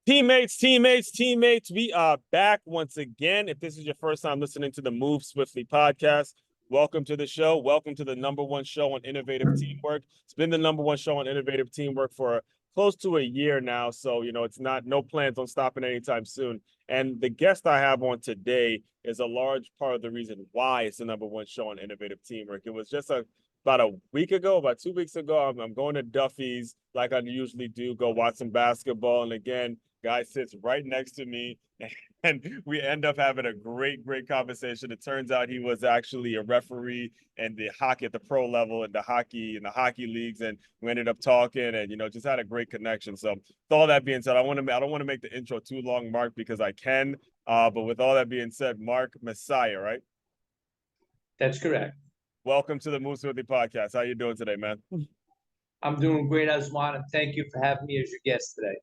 Teammates, we are back once again. If this is your first time listening to the Move Swiftly podcast, welcome to the show. Welcome to the number one show on innovative teamwork. It's been the number one show on innovative teamwork for close to a year now. So, it's no plans on stopping anytime soon. And the guest I have on today is a large part of the reason why it's the number one show on innovative teamwork. It was just about 2 weeks ago, I'm going to Duffy's like I usually do, go watch some basketball. And again, guy sits right next to me, and we end up having a great conversation. It turns out he was actually a referee in the hockey at the pro level in the hockey leagues, and we ended up talking and just had a great connection. So with all that being said, I don't want to make the intro too long, Mark, because I can. But with all that being said, Mark Messiah, right? That's correct. Welcome to the Moose Worthy podcast. How you doing today, man? I'm doing great, Aswan, and thank you for having me as your guest today.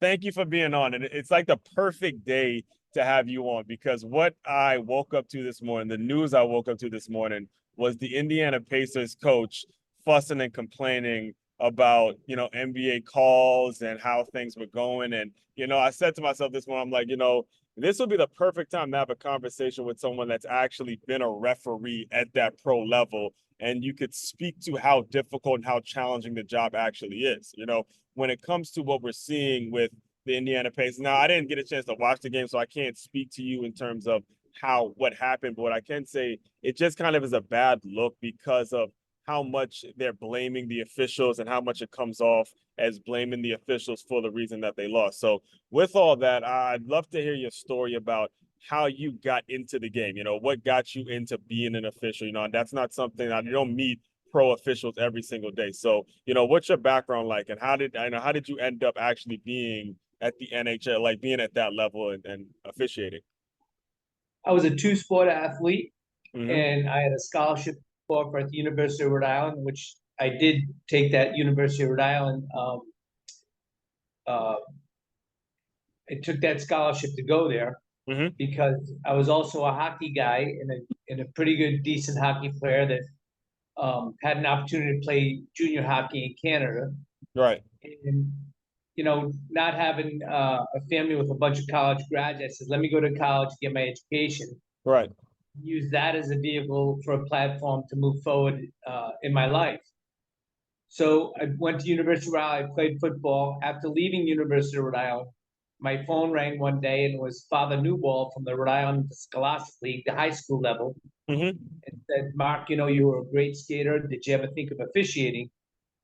Thank you for being on. And it's like the perfect day to have you on, because what I woke up to this morning, the news I woke up to this morning, was the Indiana Pacers coach fussing and complaining about, NBA calls and how things were going. And, I said to myself this morning, I'm like, this would be the perfect time to have a conversation with someone that's actually been a referee at that pro level. And you could speak to how difficult and how challenging the job actually is. When it comes to what we're seeing with the Indiana Pacers. Now, I didn't get a chance to watch the game, so I can't speak to you in terms of what happened. But what I can say, it just kind of is a bad look because of how much they're blaming the officials and how much it comes off as blaming the officials for the reason that they lost. So with all that, I'd love to hear your story about how you got into the game. What got you into being an official? And that's not something you don't meet pro officials every single day. So, what's your background like, and how did you end up actually being at the NHL, like being at that level and officiating? I was a two-sport athlete, Mm-hmm. and I had a scholarship offer at the University of Rhode Island, which I did take that University of Rhode Island. I took that scholarship to go there because I was also a hockey guy and a pretty good, decent hockey player that had an opportunity to play junior hockey in Canada. Right. And, not having a family with a bunch of college graduates, I said, let me go to college to get my education. Right. Use that as a vehicle for a platform to move forward in my life. So I went to University of Rhode Island, I played football. After leaving University of Rhode Island, my phone rang one day and it was Father Newball from the Rhode Island Scholastic League, the high school level. And said, Mark, you were a great skater. Did you ever think of officiating?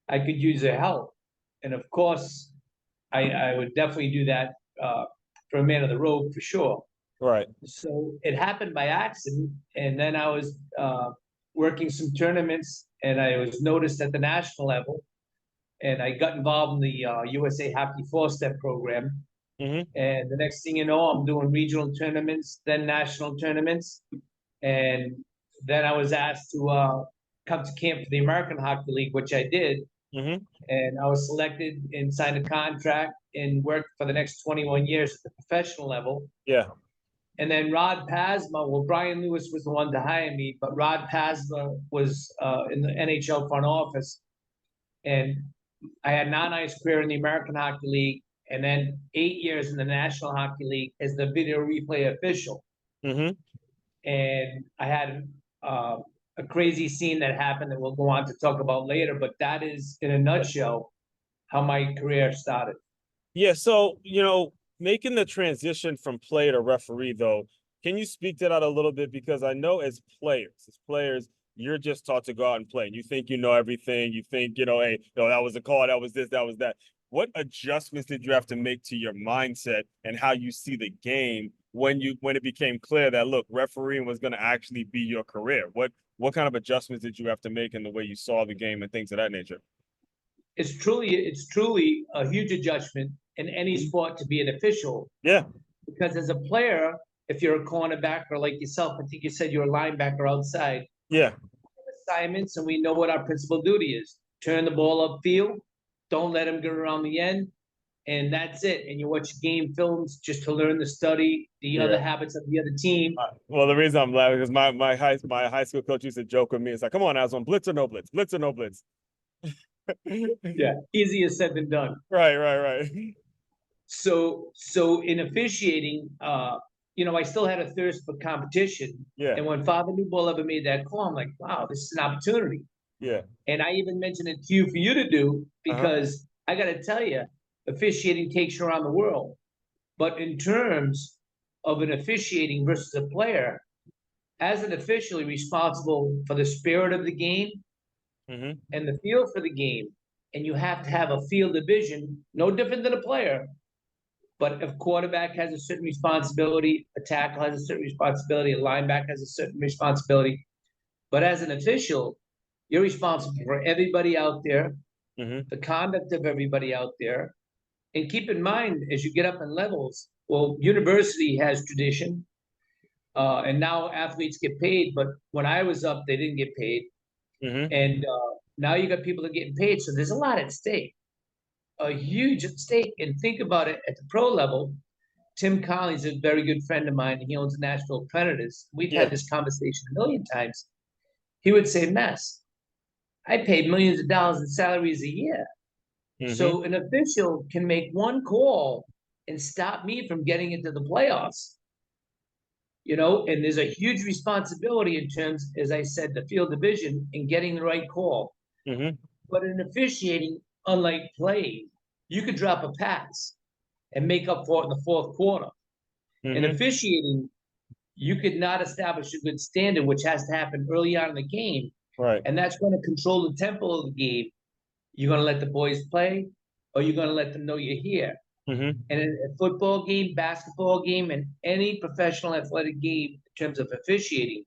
I could use your help. And of course, I would definitely do that for a man of the road for sure. Right. So it happened by accident. And then I was working some tournaments and I was noticed at the national level. And I got involved in the USA Hockey Four-Step program. And the next thing you know, I'm doing regional tournaments, then national tournaments. And then I was asked to come to camp for the American Hockey League, which I did. And I was selected and signed a contract and worked for the next 21 years at the professional level. Yeah. And then Rod Pasma, Brian Lewis was the one to hire me, but Rod Pasma was in the NHL front office. And I had 9 ice career in the American Hockey League and then 8 years in the National Hockey League as the video replay official. And I had a crazy scene that happened that we'll go on to talk about later, but that is, in a nutshell, how my career started. Yeah, so, making the transition from player to referee, though, can you speak to that a little bit? Because I know as players, you're just taught to go out and play. And you think you know everything. You think, hey, that was a call, that was this, that was that. What adjustments did you have to make to your mindset and how you see the game when it became clear that, look, refereeing was going to actually be your career? What kind of adjustments did you have to make in the way you saw the game and things of that nature? It's truly a huge adjustment in any sport to be an official. Yeah. Because as a player, if you're a cornerback or like yourself, I think you said you're a linebacker outside. Yeah. Assignments, and we know what our principal duty is. Turn the ball upfield. Don't let them get around the end. And that's it. And you watch game films just to learn the other habits of the other team. Well, the reason I'm laughing is my high school coach used to joke with me. It's like, come on, Aswan, blitz or no blitz, blitz or no blitz. Yeah, easier said than done. Right. So in officiating, I still had a thirst for competition. Yeah. And when Father Newball ever made that call, I'm like, wow, this is an opportunity. Yeah. And I even mentioned it to you for you to do Uh-huh. because I got to tell you, officiating takes you around the world. But in terms of an officiating versus a player, as an official, you're responsible for the spirit of the game Mm-hmm. and the feel for the game. And you have to have a field of vision, no different than a player. But if quarterback has a certain responsibility, a tackle has a certain responsibility, a linebacker has a certain responsibility. But as an official, you're responsible for everybody out there, Mm-hmm. the conduct of everybody out there. And keep in mind, as you get up in levels, well, university has tradition, and now athletes get paid. But when I was up, they didn't get paid, Mm-hmm. and now you got people that are getting paid. So there's a lot at stake, a huge at stake. And think about it at the pro level. Tim Collins is a very good friend of mine. He owns Nashville Predators. We've had Yeah. this conversation a million times. He would say, "Mess, I pay millions of dollars in salaries a year. Mm-hmm. So an official can make one call and stop me from getting into the playoffs. And there's a huge responsibility in terms, as I said, the field division and getting the right call. Mm-hmm. But in officiating, unlike playing, you could drop a pass and make up for it in the fourth quarter. In Mm-hmm. officiating, you could not establish a good standard, which has to happen early on in the game. Right. And that's going to control the tempo of the game. You're going to let the boys play, or you're going to let them know you're here. Mm-hmm. And in a football game, basketball game, and any professional athletic game in terms of officiating,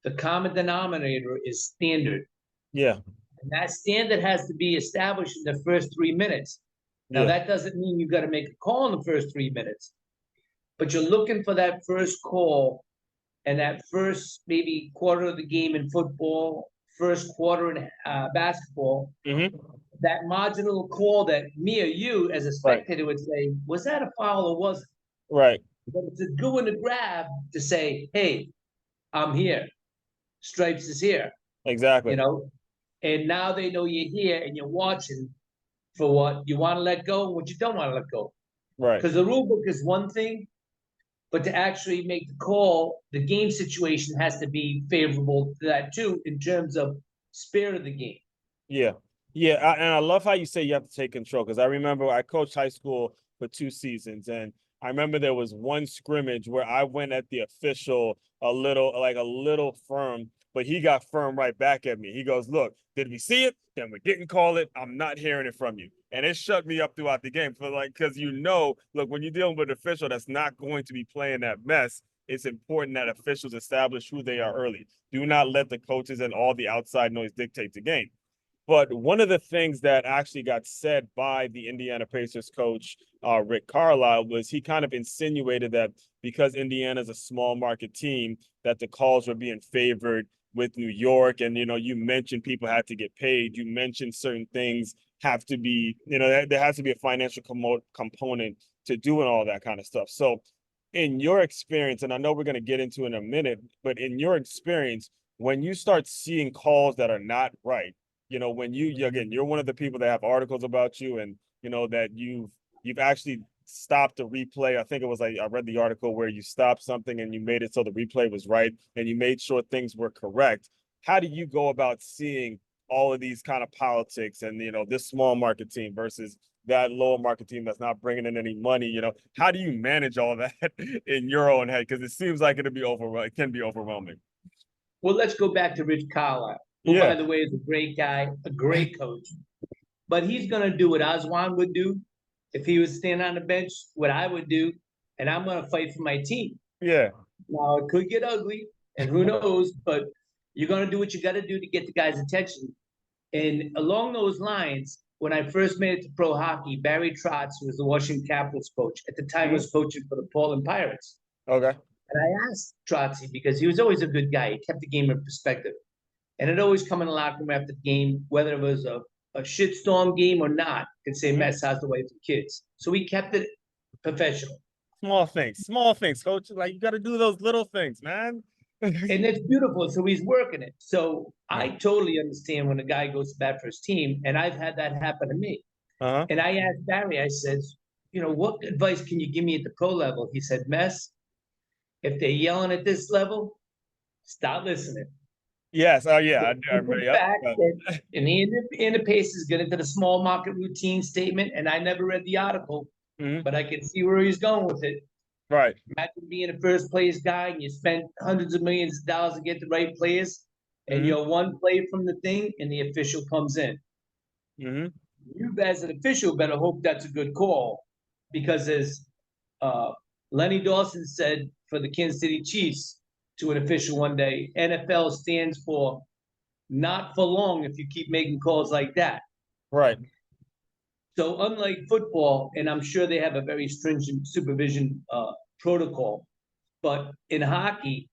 the common denominator is standard. Yeah. And that standard has to be established in the first 3 minutes. Now, Yeah. that doesn't mean you've got to make a call in the first 3 minutes, but you're looking for that first call and that first maybe quarter of the game in football, first quarter in basketball, Mm-hmm. that marginal call that me or you as a Right. spectator would say, was that a foul or wasn't? Right. But it's a good one to grab to say, hey, I'm here. Stripes is here, you Exactly. know? And now they know you're here and you're watching for what you want to let go and what you don't want to let go. Right. Because the rule book is one thing, but to actually make the call, the game situation has to be favorable to that too, in terms of spirit of the game. Yeah. Yeah. And I love how you say you have to take control because I remember I coached high school for 2 seasons and I remember there was one scrimmage where I went at the official a little firm, but he got firm right back at me. He goes, "Look, did we see it? Then we didn't call it. I'm not hearing it from you." And it shut me up throughout the game for because look, when you're dealing with an official that's not going to be playing that mess, it's important that officials establish who they are early. Do not let the coaches and all the outside noise dictate the game. But one of the things that actually got said by the Indiana Pacers coach, Rick Carlisle, was he kind of insinuated that because Indiana is a small market team, that the calls were being favored with New York. And, you mentioned people had to get paid. You mentioned certain things have to be, there has to be a financial component to doing all that kind of stuff. So, in your experience, and I know we're going to get into in a minute, but in your experience, when you start seeing calls that are not right, when again, you're one of the people that have articles about you and that you've actually stopped the replay. I think it was like I read the article where you stopped something and you made it so the replay was right and you made sure things were correct. How do you go about seeing all of these kind of politics and this small market team versus that lower market team that's not bringing in any money? How do you manage all that in your own head? Because it seems like it can be overwhelming. Well, let's go back to Rich Carlisle, who, by Yeah. the way, is a great guy, a great coach. But he's going to do what Oswan would do if he was standing on the bench, what I would do, and I'm going to fight for my team. Yeah. Now, it could get ugly, and who knows, but you're going to do what you got to do to get the guy's attention. And along those lines, when I first made it to pro hockey, Barry Trotz, who was the Washington Capitals coach, at the time was coaching for the Portland Pirates. Okay. And I asked Trotzy because he was always a good guy. He kept the game in perspective. And it always come in the locker room after the game, whether it was a shitstorm game or not, could say, Mess, how's the wife and kids? So we kept it professional. Small things, coach. Like you got to do those little things, man. And it's beautiful. So he's working it. So I totally understand when a guy goes to bat for his team. And I've had that happen to me. Uh-huh. And I asked Barry, I says, what advice can you give me at the pro level? He said, Mess, if they're yelling at this level, stop listening. Yes. Oh yeah. The I remember. simple Yep. fact that in the Pacers get into the small market routine statement, and I never read the article, Mhm. but I can see where he's going with it. Right. Imagine being a first place guy and you spent hundreds of millions of dollars to get the right players, and Hmm. you're one play from the thing, and the official comes in. Hmm. You, as an official, better hope that's a good call, because as uh, Lenny Dawson said for the Kansas City Chiefs to an official one day, NFL stands for not for long if you keep making calls like that. Right. So unlike football, and I'm sure they have a very stringent supervision protocol, but in hockey,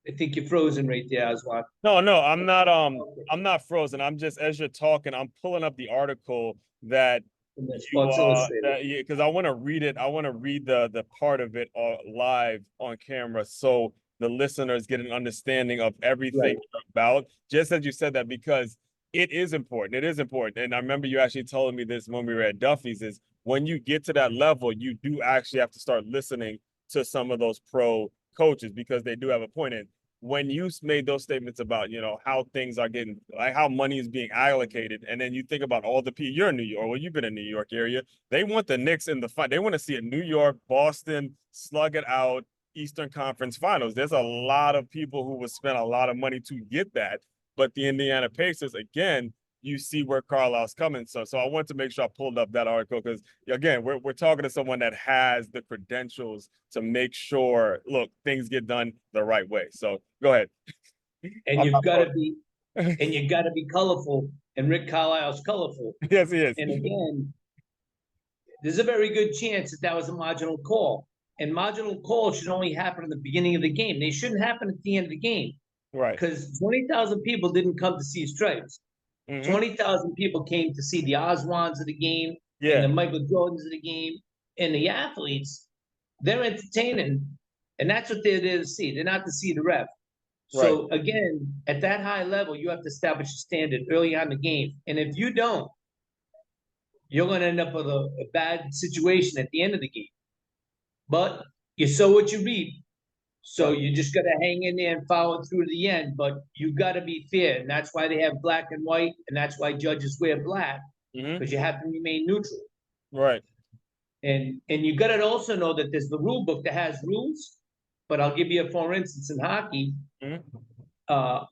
I think you're frozen right there, Aswan. No, no, I'm not. Okay. I'm not frozen. I'm just as you're talking, I'm pulling up the article that In the you Sports Illustrated. that because I want to read it. I want to read the part of it live on camera so the listeners get an understanding of everything Right. about. Just as you said that, because it is important. It is important, and I remember you actually telling me this when we were at Duffy's. Is when you get to that level, you do actually have to start listening to some of those pro coaches because they do have a point in when you made those statements about how things are getting like how money is being allocated, and then you think about all the people you're in New York, well, you've been in New York area, they want the Knicks in the fight, they want to see a New York Boston slug it out Eastern Conference Finals. There's a lot of people who would spend a lot of money to get that, but the Indiana Pacers, again, you see where Carlisle's coming. So I want to make sure I pulled up that article because again, we're talking to someone that has the credentials to make sure, look, things get done the right way. So go ahead. And I'm you've got to be not and you got to be colorful. And Rick Carlisle's colorful. yes, he is. And again, there's a very good chance that that was a marginal call. And marginal calls should only happen in the beginning of the game. They shouldn't happen at the end of the game, Right. because 20,000 people didn't come to see stripes. Hmm. 20,000 people came to see the Oswands of the game and Yeah. the Michael Jordans of the game, and the athletes. They're entertaining, and that's what they're there to see. They're not to see the ref. Right. So again, at that high level, you have to establish a standard early on in the game. And if you don't, you're going to end up with a bad situation at the end of the game. But you sow what you reap. So Right. you just got to hang in there and follow through to the end. But you got to be fair. And that's why they have black and white. And that's why judges wear black, Hmm. because you have to remain neutral. Right. And you got to also know that there's the rule book that has rules. But I'll give you a for instance in hockey. Hmm. Uh,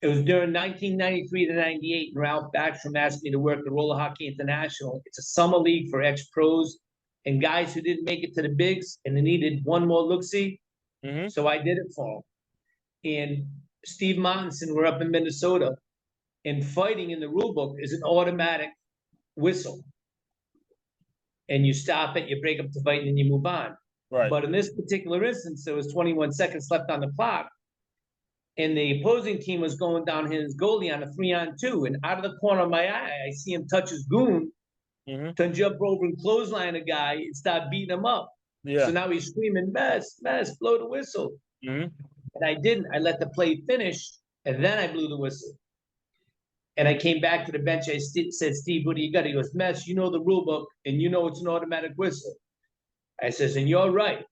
It was during 1993 to 98, and Ralph Backstrom asked me to work the Roller Hockey International. It's a summer league for ex-pros and guys who didn't make it to the bigs and they needed one more look-see. Hmm. So I did it for them. And Steve Martinson, we're up in Minnesota, and fighting in the rule book is an automatic whistle. And you stop it, you break up the fight, and then you move on. Right. But in this particular instance, there was 21 seconds left on the clock, and the opposing team was going down his goalie on a 3-on-2. And out of the corner of my eye, I see him touch his goon, Hmm. to jump over and clothesline a guy and start beating him up. So Yeah. now he's screaming, Mess, Mess, blow the whistle. Hmm. And I didn't. I let the play finish, and then I blew the whistle. And I came back to the bench. I said, Steve, what do you got? He goes, Mess, you know the rule book, and you know it's an automatic whistle. I says, and you're right,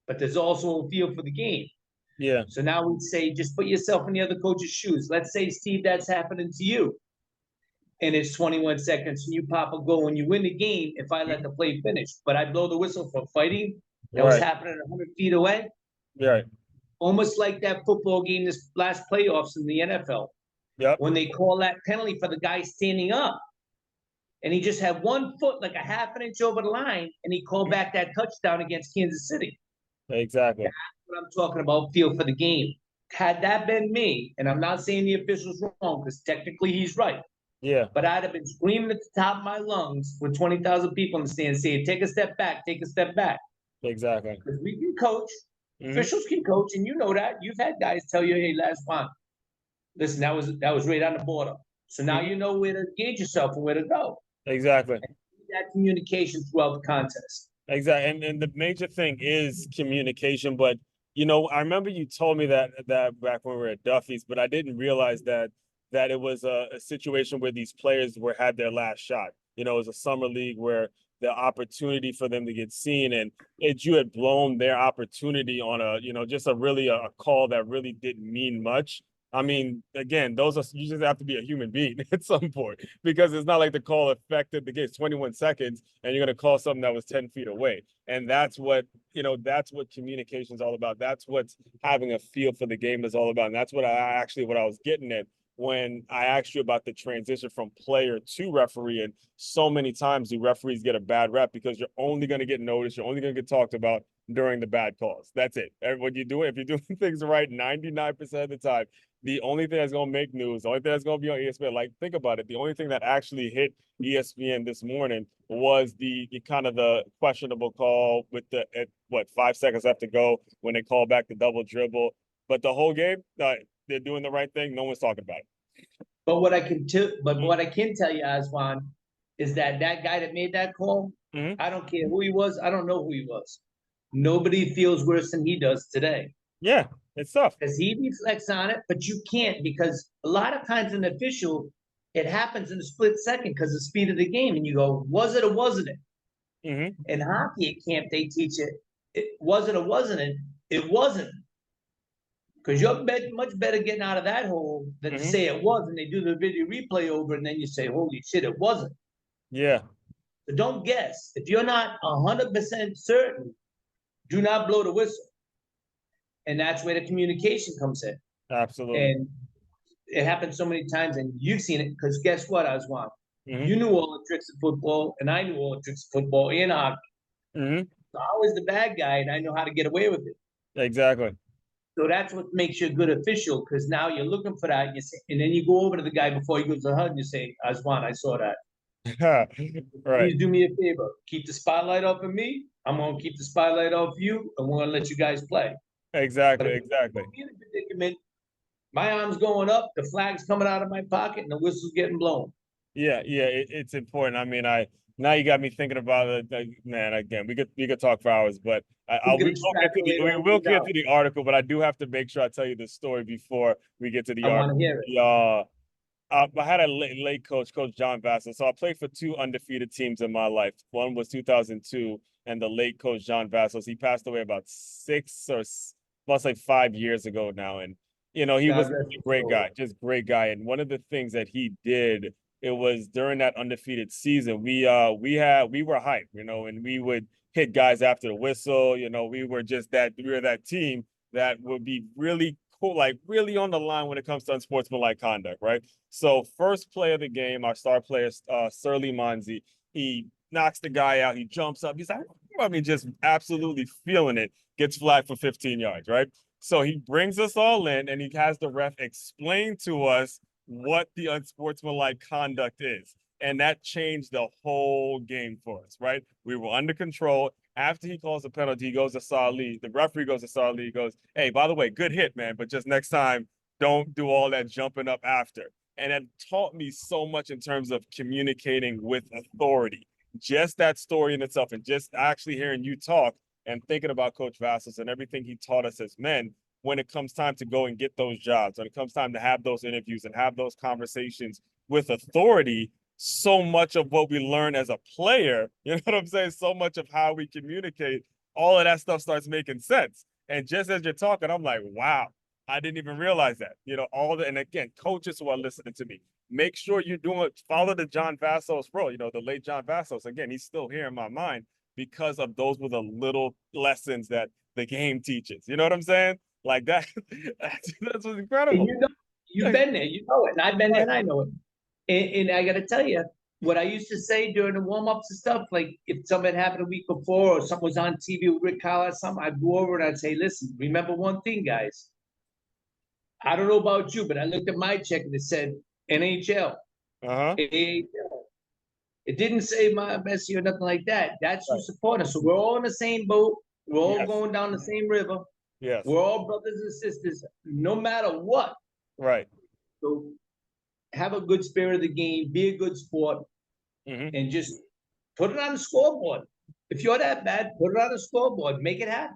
but there's also a feel for the game. Yeah. So now we'd say, just put yourself in the other coach's shoes. Let's say, Steve, that's happening to you. And it's 21 seconds, and you pop a goal and you win the game if I let the play finish. But I blow the whistle for fighting that was Right. happening 100 feet away, Right. almost like that football game this last playoffs in the NFL, Yep. when they call that penalty for the guy standing up. And he just had 1 foot, like a half an inch over the line, and he called back that touchdown against Kansas City. Exactly. That's what I'm talking about, feel for the game. Had that been me, and I'm not saying the official's wrong, because technically he's right, Yeah. but I'd have been screaming at the top of my lungs with 20,000 people in the stand saying, take a step back, take a step back. Exactly. Because we can coach, Hmm. officials can coach, and you know that. You've had guys tell you, hey, last one, listen, that was right on the border. So now you know where to gauge yourself and where to go. Exactly. And that communication throughout the contest. Exactly. And the major thing is communication. But I remember you told me that back when we were at Duffy's, but I didn't realize that it was a situation where these players had their last shot. It was a summer league where the opportunity for them to get seen, and you had blown their opportunity on a, just a call that really didn't mean much. I mean, again, you just have to be a human being at some point, because it's not like the call affected the game. It's 21 seconds and you're going to call something that was 10 feet away. And that's what communication is all about. That's what having a feel for the game is all about. And that's what I was getting at when I asked you about the transition from player to referee. And so many times do referees get a bad rep because you're only going to get noticed. You're only going to get talked about during the bad calls. That's it. What you do, if you're doing things right 99% of the time, the only thing that's going to make news, the only thing that's going to be on ESPN, like, think about it. The only thing that actually hit ESPN this morning was the kind of the questionable call with 5 seconds left to go when they call back the double dribble. But the whole game, they're doing the right thing. No one's talking about it. But what I can tell you, Aswan, is that guy that made that call, I don't care who he was. I don't know who he was. Nobody feels worse than he does today. Yeah, it's tough. Because he reflects on it, but you can't, because a lot of times an official, it happens in a split second because of the speed of the game. And you go, was it or wasn't it? In hockey at camp, they teach it was it or wasn't it? It wasn't. Because you're much better getting out of that hole than to say it was, and they do the video replay over, and then you say, holy shit, it wasn't. Yeah. So don't guess. If you're not 100% certain, do not blow the whistle. And that's where the communication comes in. Absolutely. And it happens so many times, and you've seen it, because guess what, Aswan? You knew all the tricks of football, and I knew all the tricks of football and hockey. So I was the bad guy, and I know how to get away with it. Exactly. So that's what makes you a good official, because now you're looking for that, and then you go over to the guy before he gives a hug, and you say, Aswan, I saw that. Right. Please do me a favor. Keep the spotlight off of me. I'm going to keep the spotlight off you, and we're going to let you guys play. Exactly. In a predicament, my arm's going up, the flag's coming out of my pocket, and the whistle's getting blown. Yeah, it's important. I mean, now you got me thinking about it. Man, again, we could talk for hours, but we will get to the article. But I do have to make sure I tell you the story before we get to the article. I want to hear it. I had a late Coach John Vassell. So I played for two undefeated teams in my life. One was 2002, and the late Coach John Vassell. He passed away about 5 years ago now, and he was a great guy, just great guy. And one of the things that he did, it was during that undefeated season, we were hyped, and we would hit guys after the whistle. We were that team that would be really cool, like really on the line when it comes to unsportsmanlike conduct, right? So first play of the game, our star player, Surly Monzi, he knocks the guy out. He jumps up. He's like, just absolutely feeling it. Gets flagged for 15 yards, right? So he brings us all in, and he has the ref explain to us what the unsportsmanlike conduct is. And that changed the whole game for us, right? We were under control. After he calls a penalty, he goes to Salih. The referee goes to Salih. He goes, hey, by the way, good hit, man. But just next time, don't do all that jumping up after. And it taught me so much in terms of communicating with authority. Just that story in itself, and just actually hearing you talk and thinking about Coach Vassell and everything he taught us as men, when it comes time to go and get those jobs, when it comes time to have those interviews and have those conversations with authority, so much of what we learn as a player, you know what I'm saying? So much of how we communicate, all of that stuff starts making sense. And just as you're talking, I'm like, wow, I didn't even realize that. And again, coaches who are listening to me, make sure you're follow the John Vassos bro, the late John Vassos. Again, he's still here in my mind because of those were the little lessons that the game teaches. You know what I'm saying? Like that, that's what's incredible. And you've been there, you know it, and I've been there, and I know it. And I got to tell you, what I used to say during the warm-ups and stuff, like if something happened a week before or something was on TV with Rick Carlisle or something, I'd go over and I'd say, listen, remember one thing, guys. I don't know about you, but I looked at my check and it said NHL, AHL. It didn't say my Messi or nothing like that. That's who support us. So we're all in the same boat. We're all going down the same river. Yes. We're all brothers and sisters, no matter what. Right. So have a good spirit of the game, be a good sport, and just put it on the scoreboard. If you're that bad, put it on the scoreboard, make it happen.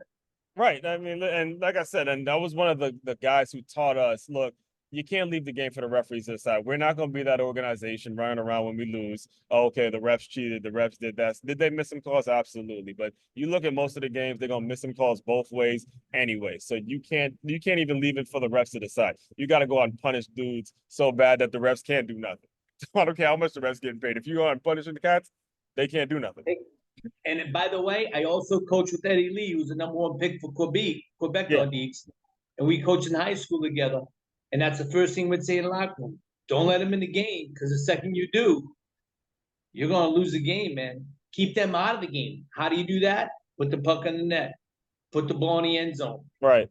Right. I mean, and like I said, and that was one of the guys who taught us, look, you can't leave the game for the referees to decide. We're not going to be that organization running around when we lose. Oh, okay, the refs cheated. The refs did that. Did they miss some calls? Absolutely. But you look at most of the games, they're going to miss some calls both ways anyway. So you can't even leave it for the refs to decide. You got to go out and punish dudes so bad that the refs can't do nothing. I don't care how much the refs getting paid. If you go out and punishing the cats, they can't do nothing. And by the way, I also coached with Eddie Lee, who's the #1 pick for Quebec Yeah. Nordiques. And we coached in high school together. And that's the first thing we'd say in the locker room. Don't let them in the game, because the second you do, you're going to lose the game, man. Keep them out of the game. How do you do that? Put the puck in the net. Put the ball in the end zone. Right.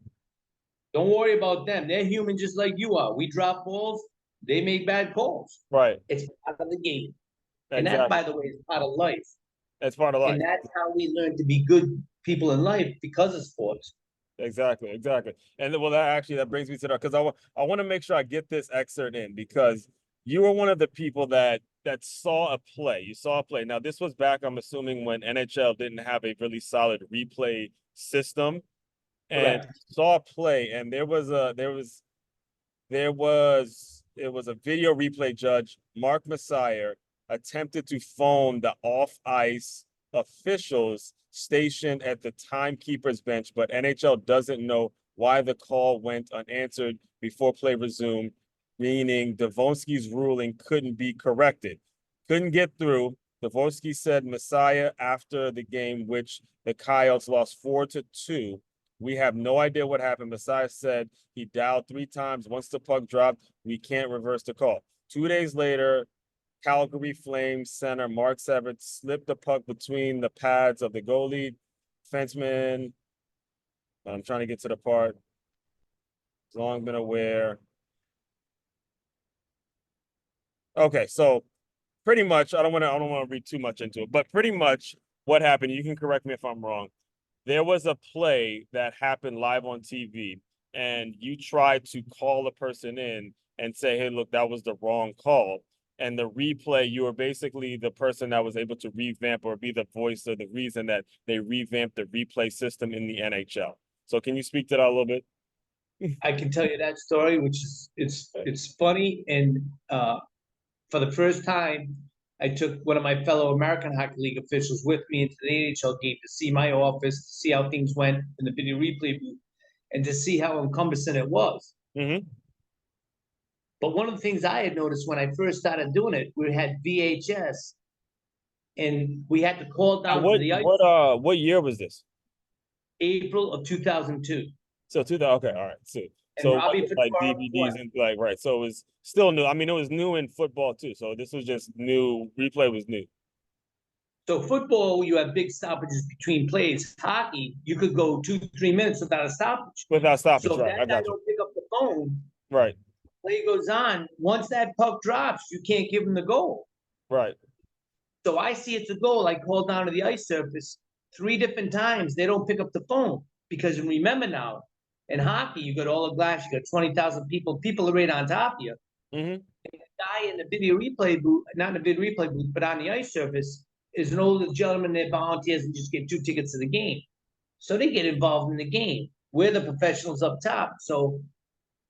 Don't worry about them. They're human just like you are. We drop balls. They make bad calls. Right. It's part of the game. And Exactly. that, by the way, is part of life. That's part of life. And that's how we learn to be good people in life, because of sports. Exactly. And well, that brings me to that, because I want to make sure I get this excerpt in, because you were one of the people that saw a play. You saw a play. Now, this was back, I'm assuming, when NHL didn't have a really solid replay system, and Correct. saw a play, and it was a video replay judge, Mark Messiah, attempted to phone the off ice officials stationed at the timekeeper's bench, but NHL doesn't know why the call went unanswered before play resumed, meaning Davonsky's ruling couldn't be corrected. Couldn't get through. Davonsky said Messiah after the game, which the Coyotes lost 4-2. We have no idea what happened. Messiah said he dialed 3 times. Once the puck dropped, we can't reverse the call. 2 days later, Calgary Flames center Mark Severt slipped the puck between the pads of the goalie. Defenseman, I'm trying to get to the part. Has long been aware. Okay, so pretty much, I don't want to read too much into it, but pretty much what happened, you can correct me if I'm wrong. There was a play that happened live on TV, and you tried to call a person in and say, hey, look, that was the wrong call. And the replay, you were basically the person that was able to revamp or be the voice or the reason that they revamped the replay system in the NHL. So can you speak to that a little bit? I can tell you that story, which is it's funny. And for the first time, I took one of my fellow American Hockey League officials with me into the NHL game to see my office, to see how things went in the video replay booth, and to see how cumbersome it was. Mm-hmm. But one of the things I had noticed when I first started doing it, we had VHS, and we had to call down to the ice. What year was this? April of 2002. So 2000. Okay, all right. So And it Robbie wasn't like Fitzgerald DVDs and like right. So it was still new. I mean, it was new in football too. So this was just new. Replay was new. So football, you have big stoppages between plays. Hockey, you could go 2-3 minutes without a stoppage. Without stoppage, So if right? that I guy got you. don't pick up the phone, Right, play goes on. Once that puck drops, you can't give him the goal. right, So I see it's a goal. I call down to the ice surface 3 different times. They don't pick up the phone, because remember now, in hockey, you got all the glass, you got 20,000 people. People are right on top of you. mm-hmm. The guy in the video replay booth, not in the video replay booth, but on the ice surface, is an older gentleman that volunteers and just get 2 tickets to the game. So they get involved in the game. We're the professionals up top. So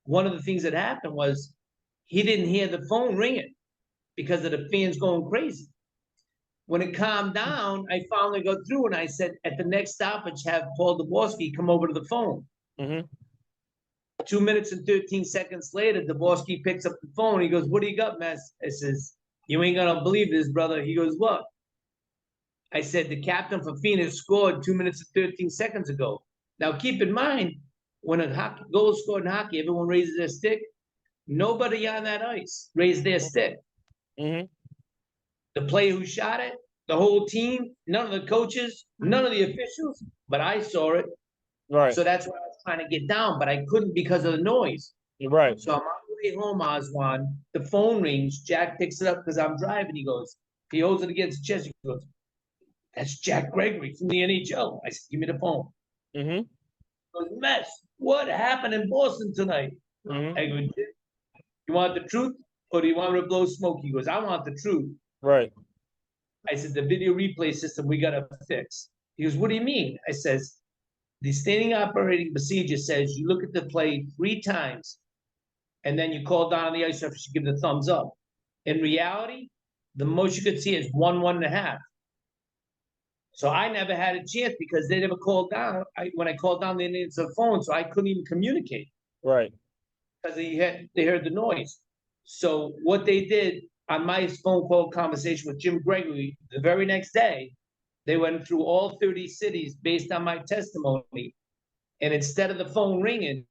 one of the things that happened was he didn't hear the phone ringing because of the fans going crazy. When it calmed down, I finally got through and I said, at the next stoppage, have Paul Daborsky come over to the phone. Mm-hmm. 2 minutes and 13 seconds later, Daborsky picks up the phone. He goes, what do you got, Mess? I says, you ain't gonna believe this, brother. He goes, what? I said, the captain for Phoenix scored 2 minutes and 13 seconds ago. Now, keep in mind, when a goal is scored in hockey, everyone raises their stick. Nobody on that ice raised their stick. Mm-hmm. The player who shot it, the whole team, none of the coaches, none of the officials, but I saw it. Right. So that's what I was trying to get down, but I couldn't because of the noise. Right. So I'm on the way home, Oswan. The phone rings. Jack picks it up because I'm driving. He holds it against his chest. He goes, that's Jack Gregory from the NHL. I said, give me the phone. Mm-hmm. He goes, Mess, what happened in Boston tonight? Mm-hmm. I go, you want the truth or do you want me to blow smoke? He goes, I want the truth. Right. I said, the video replay system we got to fix. He goes, what do you mean? I says, the standing operating procedure says you look at the play 3 times and then you call down on the ice surface, you give the thumbs up. In reality, the most you could see is 1.5. So I never had a chance because they never called down. When I called down, they didn't answer the phone, so I couldn't even communicate Right. because they heard the noise. So what they did on my phone call conversation with Jim Gregory the very next day, they went through all 30 cities based on my testimony. And instead of the phone ringing,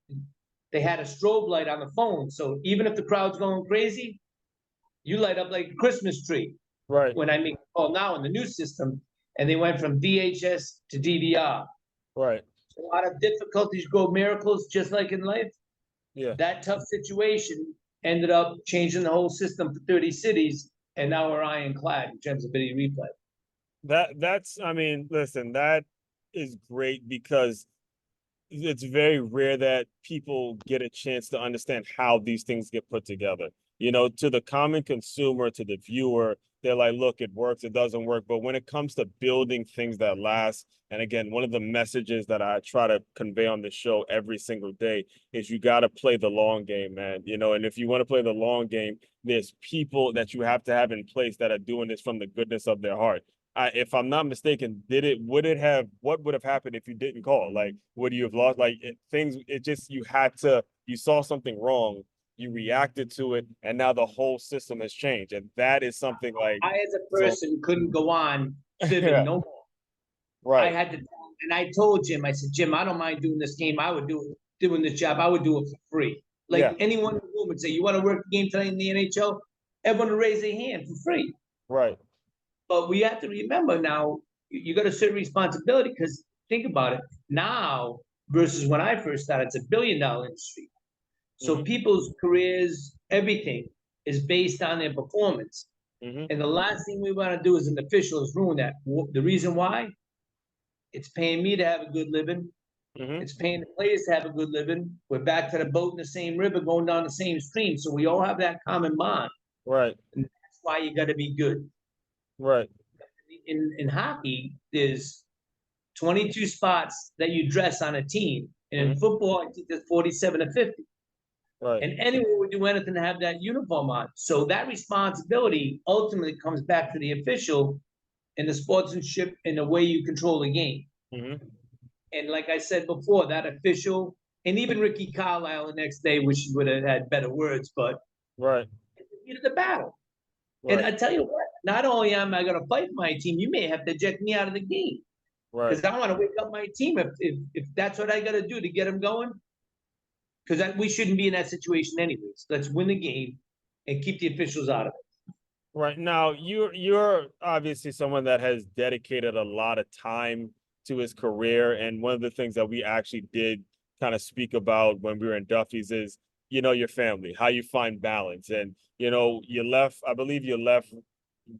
they had a strobe light on the phone. So even if the crowd's going crazy, you light up like a Christmas tree. Right. When I make a call now in the new system, and they went from VHS to DVR. Right. So out of difficulties grow miracles, just like in life. Yeah. That tough situation ended up changing the whole system for 30 cities, and now we're ironclad in terms of video replay. That's I mean, listen, that is great because it's very rare that people get a chance to understand how these things get put together. To the common consumer, to the viewer, they're like, look, it works, it doesn't work. But when it comes to building things that last, and again, one of the messages that I try to convey on the show every single day is you got to play the long game, man. And if you want to play the long game, there's people that you have to have in place that are doing this from the goodness of their heart. If I'm not mistaken, what would have happened if you didn't call? Like, would you have lost? Like, you saw something wrong, you reacted to it, and now the whole system has changed. And that is something like, I, as a so, person, couldn't go on fibbing yeah, no more. I right. had to, and I told Jim, I said, Jim, I don't mind doing this game. I would doing this job. I would do it for free. Yeah, Like anyone in the room would say, you want to work the game tonight in the NHL? Everyone would raise their hand for free. right. But we have to remember now, you got a certain responsibility because think about it now versus when I first started, it's $1 billion industry. So Hmm. people's careers, everything is based on their performance. Hmm. And the last thing we want to do as an official is ruin that. The reason why? It's paying me to have a good living. Hmm. It's paying the players to have a good living. We're back to the boat in the same river, going down the same stream. So we all have that common bond. Right. And that's why you got to be good. Right. In hockey, there's 22 spots that you dress on a team. And in Hmm. football, I think there's 47 to 50. Right. And anyone would do anything to have that uniform on. So that responsibility ultimately comes back to the official and the sportsmanship and the way you control the game. Hmm. And like I said before, that official, and even Ricky Carlisle the next day, wish he would have had better words, but Right. it's the battle. And Right. I tell you what, not only am I going to fight my team, you may have to eject me out of the game Right. because I want to wake up my team if that's what I got to do to get them going. Because we shouldn't be in that situation anyways. Let's win the game and keep the officials out of it. Right. Now, you're obviously someone that has dedicated a lot of time to his career, and one of the things that we actually did kind of speak about when we were in Duffy's is, your family, how you find balance, and I believe you left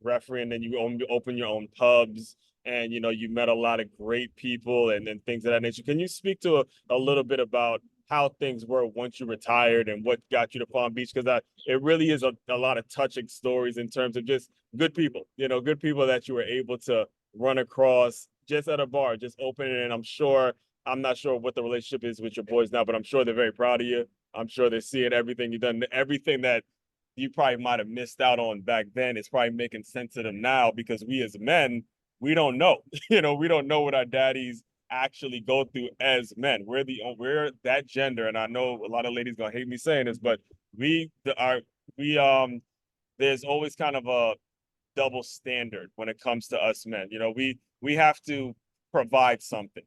refereeing, and you open your own pubs, and you met a lot of great people and things of that nature. Can you speak to a little bit about how things were once you retired and what got you to Palm Beach? Because it really is a lot of touching stories in terms of just good people, good people that you were able to run across just at a bar, just opening. And I'm not sure what the relationship is with your boys now, but I'm sure they're very proud of you. I'm sure they're seeing everything you've done, everything that you probably might have missed out on back then. It's probably making sense to them now because we as men, we don't know, we don't know what our daddies actually go through as men. We're that gender, and I know a lot of ladies gonna hate me saying this, but we there's always kind of a double standard when it comes to us men. We have to provide something.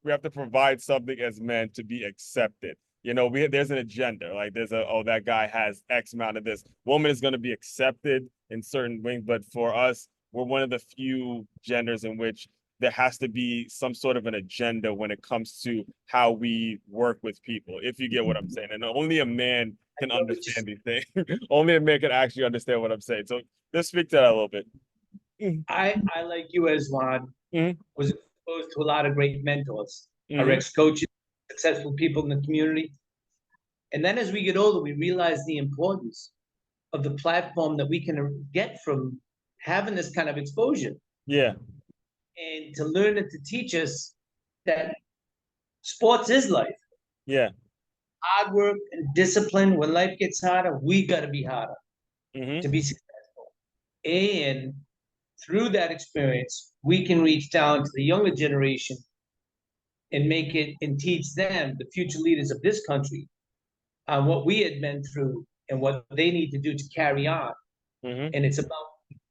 We have to provide something as men to be accepted. There's an agenda. Like that guy has X amount of this. Woman is going to be accepted in certain wings, but for us, we're one of the few genders in which there has to be some sort of an agenda when it comes to how we work with people, if you get what I'm saying. And only a man can understand these things. Only a man can actually understand what I'm saying. So let's speak to that a little bit. I like you as one Mm-hmm. was exposed to a lot of great mentors, our Mm-hmm. ex-coaches, successful people in the community. And then as we get older, we realize the importance of the platform that we can get from having this kind of exposure Yeah. and to learn and to teach us that sports is life. Yeah. hard work and discipline. When life gets harder, we got to be harder Mm-hmm. to be successful. And through that experience, we can reach down to the younger generation and make it and teach them, the future leaders of this country, on what we had been through and what they need to do to carry on. Mm-hmm. And it's about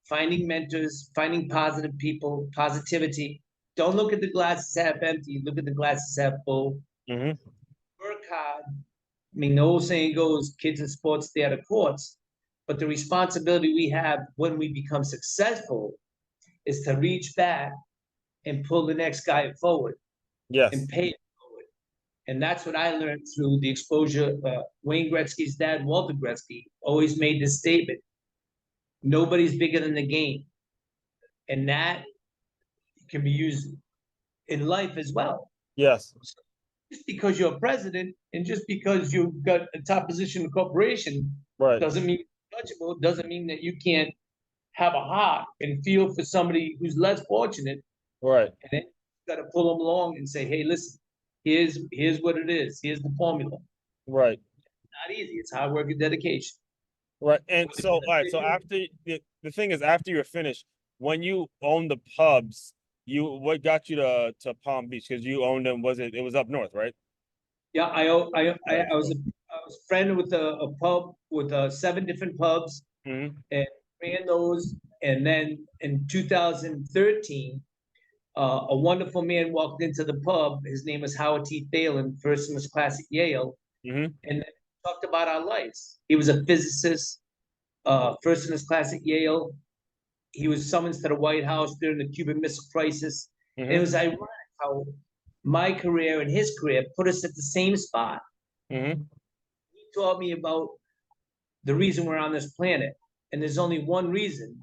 finding mentors, finding positive people, positivity. Don't look at the glasses half empty, look at the glasses half full. Mm-hmm. Work hard. I mean, the old saying goes, kids in sports stay out of courts. But the responsibility we have when we become successful is to reach back and pull the next guy forward and Yes. pay it forward. And that's what I learned through the exposure. Wayne Gretzky's dad, Walter Gretzky, always made this statement: nobody's bigger than the game. And that can be used in life as well. Yes. Just because you're a president and just because you've got a top position in a corporation Right. doesn't mean you're touchable, doesn't mean that you can't have a heart and feel for somebody who's less fortunate. Right. And then you got to pull them along and say, hey, listen, here's what it is. Here's the formula. Right. Not easy. It's hard work and dedication. Right. And so, all right. So after the thing is, after you're finished, when you own the pubs, what got you to Palm Beach? Because you owned them. It was up north, right? Yeah, Right. I was a friend with a pub with 7 different pubs Mm-hmm. and ran those. And then in 2013, a wonderful man walked into the pub. His name was Howard T. Thalen, first in his class at Yale, Mm-hmm. and talked about our lives. He was a physicist, first in his class at Yale. He was summoned to the White House during the Cuban Missile Crisis. And it Mm-hmm. was ironic how my career and his career put us at the same spot. Mm-hmm. He taught me about the reason we're on this planet. And there's only one reason,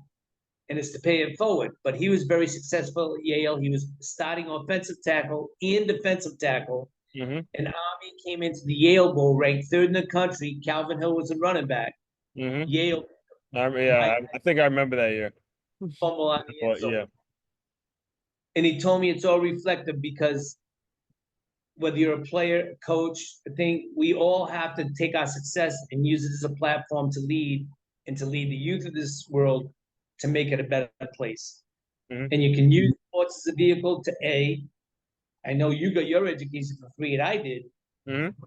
and it's to pay it forward. But he was very successful at Yale. He was starting offensive tackle and defensive tackle. Mm-hmm. And Army came into the Yale Bowl, ranked 3rd in the country. Calvin Hill was a running back. Mm-hmm. Yale, Yeah, I think I remember that year. fumble on the end But zone. yeah. And he told me it's all reflective because whether you're a player, coach, I think we all have to take our success and use it as a platform to lead and to lead the youth of this world to make it a better place. Mm-hmm. And you can use sports as a vehicle to I know you got your education for free, and I did. Mm-hmm.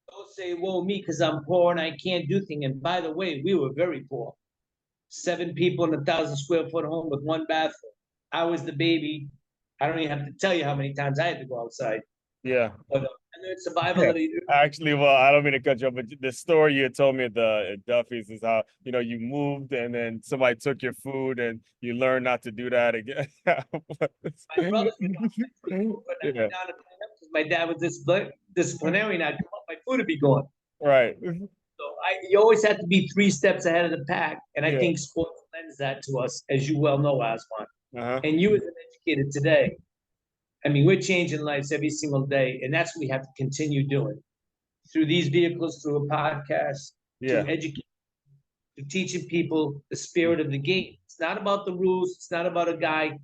Don't say, "Whoa, me," because I'm poor and I can't do things. And by the way, we were very poor. 7 people in a 1,000 square foot home with 1 bathroom. I was the baby. I don't even have to tell you how many times I had to go outside. Yeah. But I learned survival Yeah. of the. Actually, well, I don't mean to cut you off, but the story you told me at Duffy's is how, you moved and then somebody took your food and you learned not to do that again. My brothers would come my food, but I Yeah. went down to clean up because my dad was disciplinary, and I'd come up, my food would be gone. Right. So you always have to be 3 steps ahead of the pack, and I Yeah. think sports lends that to us, as you well know, Aswan. Uh-huh. And you, as an educator today, I mean, we're changing lives every single day, and that's what we have to continue doing through these vehicles, through a podcast, Yeah. to educate, to teaching people the spirit of the game. It's not about the rules. It's not about a guy.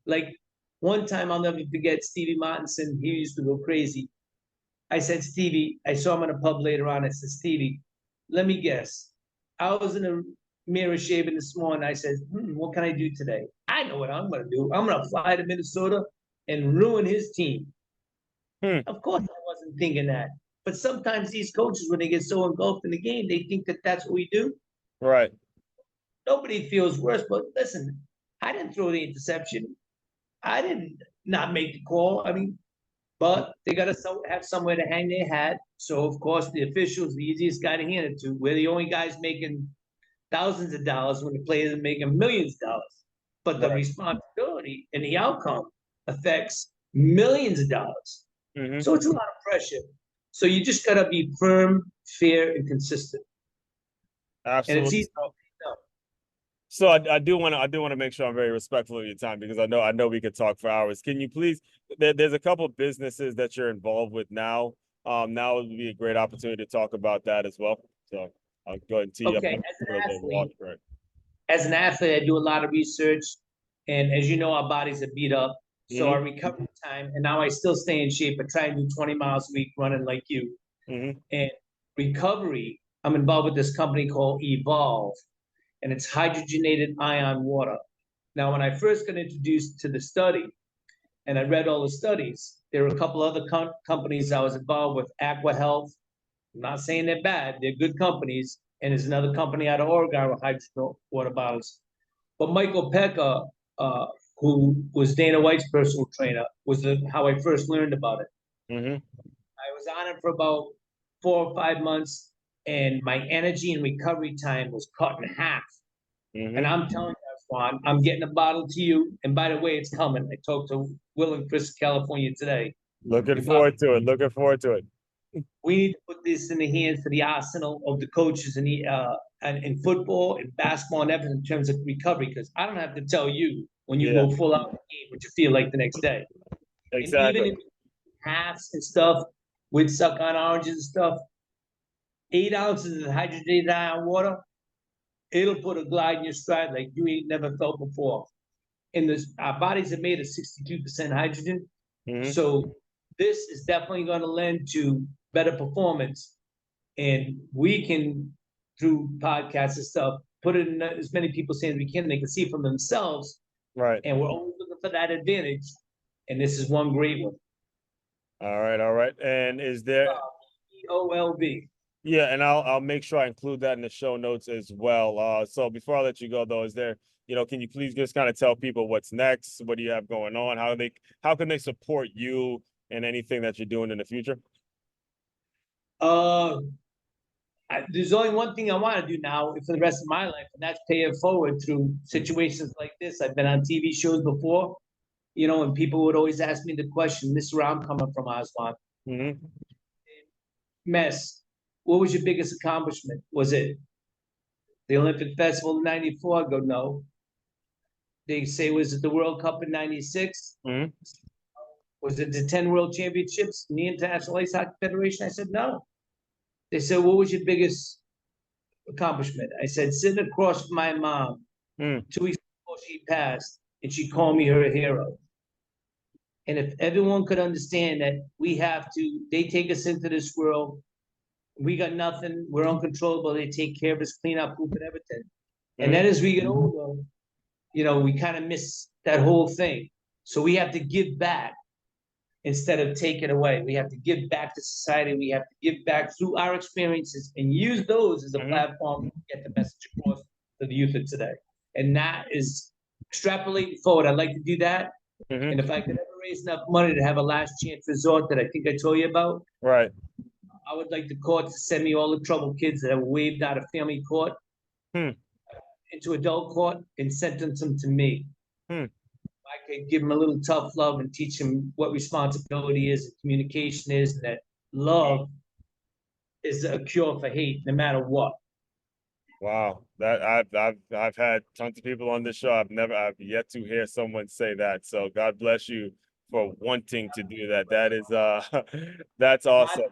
Like one time, I'll never forget Stevie Martinson. He used to go crazy. I said, Stevie, I saw him in a pub later on. I said, Stevie, let me guess. I was in a mirror shaving this morning. I said, what can I do today? I know what I'm going to do. I'm going to fly to Minnesota and ruin his team. Hmm. Of course, I wasn't thinking that. But sometimes these coaches, when they get so engulfed in the game, they think that that's what we do. Right. Nobody feels worse. But listen, I didn't throw the interception. I didn't not make the call. I mean, but they got to have somewhere to hang their hat. So, of course, the official's the easiest guy to hand it to. We're the only guys making thousands of dollars when the players are making millions of dollars. But the Right. responsibility and the outcome affects millions of dollars. Mm-hmm. So it's a lot of pressure. So you just got to be firm, fair, and consistent. Absolutely. And it's easy. So I do want to make sure I'm very respectful of your time because I know we could talk for hours. Can you please? There's a couple of businesses that you're involved with now. Now would be a great opportunity to talk about that as well. So I'll go ahead and tee Okay, up. As an athlete, I do a lot of research, and as you know, our bodies are beat up. So Mhm. our recovery time, and now I still stay in shape. I try and do 20 miles a week running like you. Mm-hmm. And recovery, I'm involved with this company called Evolve, and it's hydrogenated ion water. Now, when I first got introduced to the study and I read all the studies, there were a couple other companies I was involved with, Aqua Health. I'm not saying they're bad, they're good companies. And there's another company out of Oregon with hydrogen water bottles. But Michael Pekka, who was Dana White's personal trainer, was how I first learned about it. Mm-hmm. I was on it for about 4 or 5 months, and my energy and recovery time was cut in half. And Mm-hmm. I'm telling you, Juan, I'm getting a bottle to you. And by the way, it's coming. I talked to Will and Chris, California today. Looking We probably forward to it. Looking forward to it. we need to put this in the hands of the arsenal of the coaches and in football and basketball and everything in terms of recovery. Because I don't have to tell you when you Yeah, go full out game what you feel like the next day. And even exactly. in halves and stuff with suck on oranges and stuff, 8 ounces of hydrogenated ion water, it'll put a glide in your stride like you ain't never felt before. And our bodies are made of 62% hydrogen. Mm-hmm. So this is definitely going to lend to better performance. And we can, through podcasts and stuff, put it in as many people saying as we can. They can see for themselves. Right. And we're always looking for that advantage. And this is one great one. All right. All right. And is there EOLB. Yeah, and I'll make sure I include that in the show notes as well. So before I let you go though, is there, can you please just kind of tell people what's next? What do you have going on? How can they support you and anything that you're doing in the future? Uh, there's only one thing I want to do now for the rest of my life, and that's pay it forward through situations like this. I've been on TV shows before, and people would always ask me the question, this is where I'm coming from, Aswan. Mm-hmm. Mess, what was your biggest accomplishment? Was it the Olympic Festival in 94? I go, no. They say, was it the World Cup in 96? Mm-hmm. Was it the 10 World Championships in the International Ice Hockey Federation? I said, no. They said, what was your biggest accomplishment? I said, sitting across from my mom Mm-hmm. 2 weeks before she passed, and she called me her hero. And if everyone could understand that they take us into this world, we got nothing, we're uncontrollable, they take care of us, clean up, poop, and everything. And then as we get older, we kind of miss that whole thing. So we have to give back instead of take it away. We have to give back to society. We have to give back through our experiences and use those as a Mm-hmm. platform to get the message across to the youth of today. And that is extrapolating forward. I'd like to do that. Mm-hmm. And if I could ever raise enough money to have a last chance resort that I think I told you about, Right. I would like the court to send me all the troubled kids that have waived out of family court Hmm. into adult court and sentence them to me. Hmm. I could give them a little tough love and teach them what responsibility is, and communication is, and that love is a cure for hate, no matter what. Wow. That I've had tons of people on this show. I've yet to hear someone say that. So God bless you for wanting to do that. That is that's awesome.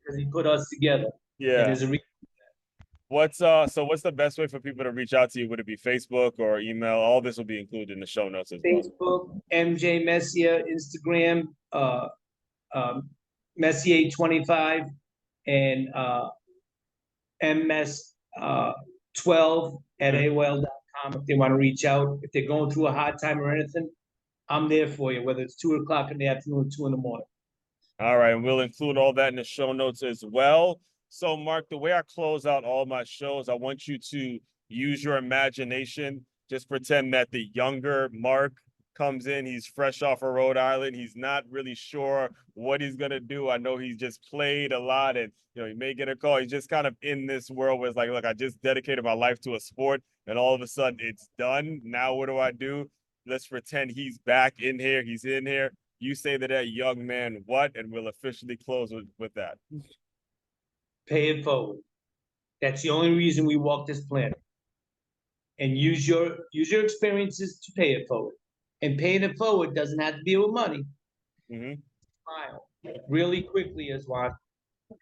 Because he put us together, and Yeah. there's a reason. What's the best way for people to reach out to you? Would it be Facebook or email? All this will be included in the show notes as well. Facebook, MJ Messier, Instagram, Messier 25, and MS 12 at Mhm. AOL.com if they want to reach out. If they're going through a hard time or anything, I'm there for you, whether it's 2 o'clock in the afternoon or 2 in the morning. All right, and we'll include all that in the show notes as well. So, Mark, the way I close out all my shows, I want you to use your imagination. Just pretend that the younger Mark comes in. He's fresh off of Rhode Island. He's not really sure what he's gonna do. I know he's just played a lot, and he may get a call. He's just kind of in this world where it's like, look, I just dedicated my life to a sport, and all of a sudden it's done. Now what do I do? Let's pretend he's back in here. He's in here. You say to that young man what, and we'll officially close with that. Pay it forward. That's the only reason we walk this planet. And use your experiences to pay it forward. And paying it forward doesn't have to be with money. Mm-hmm. Smile. Really quickly, Aswan.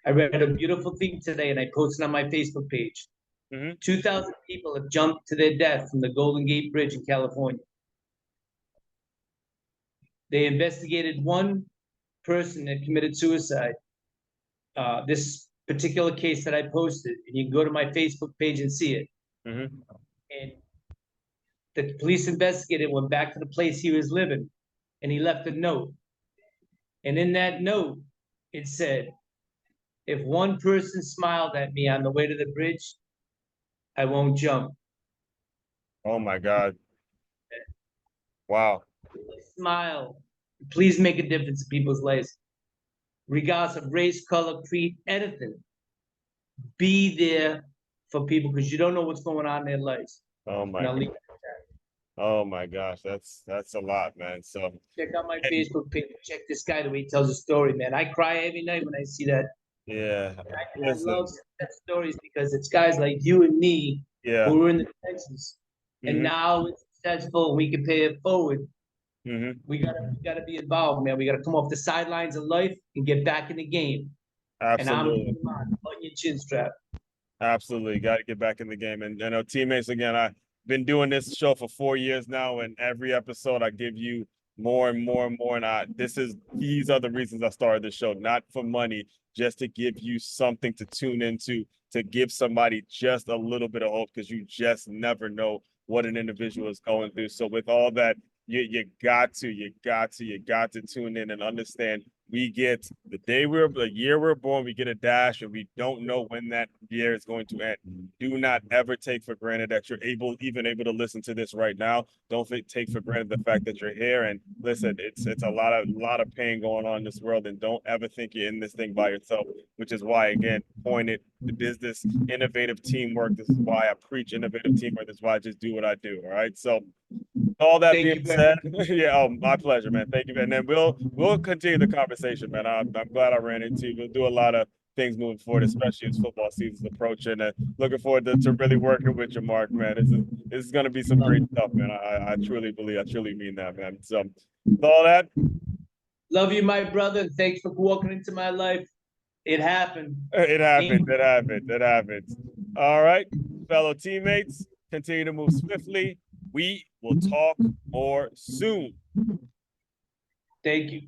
I read a beautiful thing today and I posted on my Facebook page. Mm-hmm. 2,000 people have jumped to their death from the Golden Gate Bridge in California. They investigated one person that committed suicide. this particular case that I posted, and you can go to my Facebook page and see it. Mm-hmm. And the police investigator went back to the place he was living, and he left a note. And in that note, it said, if one person smiled at me on the way to the bridge, I won't jump. Oh my God. Wow. Smile. Please make a difference in people's lives, regardless of race, color, creed, anything. Be there for people because you don't know what's going on in their lives. Oh my And I'll God. leave. Oh my gosh. That's a lot, man. So Check out my Facebook page. Check this guy the way he tells a story, man. I cry every night when I see that. yeah. I love Listen. that stories because it's guys like you and me Yeah. who are in the trenches, and Mm-hmm. now it's successful. And we can pay it forward. Mm-hmm. We gotta be involved, man. We gotta come off the sidelines of life and get back in the game. And I'm Absolutely. on your chin strap. Absolutely. Got to get back in the game. And you know, teammates, again, I've been doing this show for 4 years now, and every episode I give you more and more and more. And these are the reasons I started the show, not for money, just to give you something to tune into, to give somebody just a little bit of hope, because you just never know what an individual is going through. So with all that, you got to tune in and understand we get the year we're born, we get a dash, and we don't know when that year is going to end. Do not ever take for granted that you're even able to listen to this right now. Don't take for granted the fact that you're here. And listen, it's a lot of pain going on in this world, and don't ever think you're in this thing by yourself. Which is why, again, pointed the business, innovative teamwork. This is why I preach innovative teamwork. This is why I just do what I do. All right, so all that Thank being you very said, yeah, oh, my pleasure, man. Thank you, and then we'll continue the conversation, man. I'm glad I ran into you. We'll do a lot of things moving forward, especially as football season's approaching. And looking forward to really working with you, Mark, man. This is going to be some great stuff, man. I truly believe, I truly mean that, man. So, with all that, Love you, my brother. And thanks for walking into my life. It happened. it happens. It happens. It happens. All right, fellow teammates, continue to move swiftly. We will talk more soon. Thank you.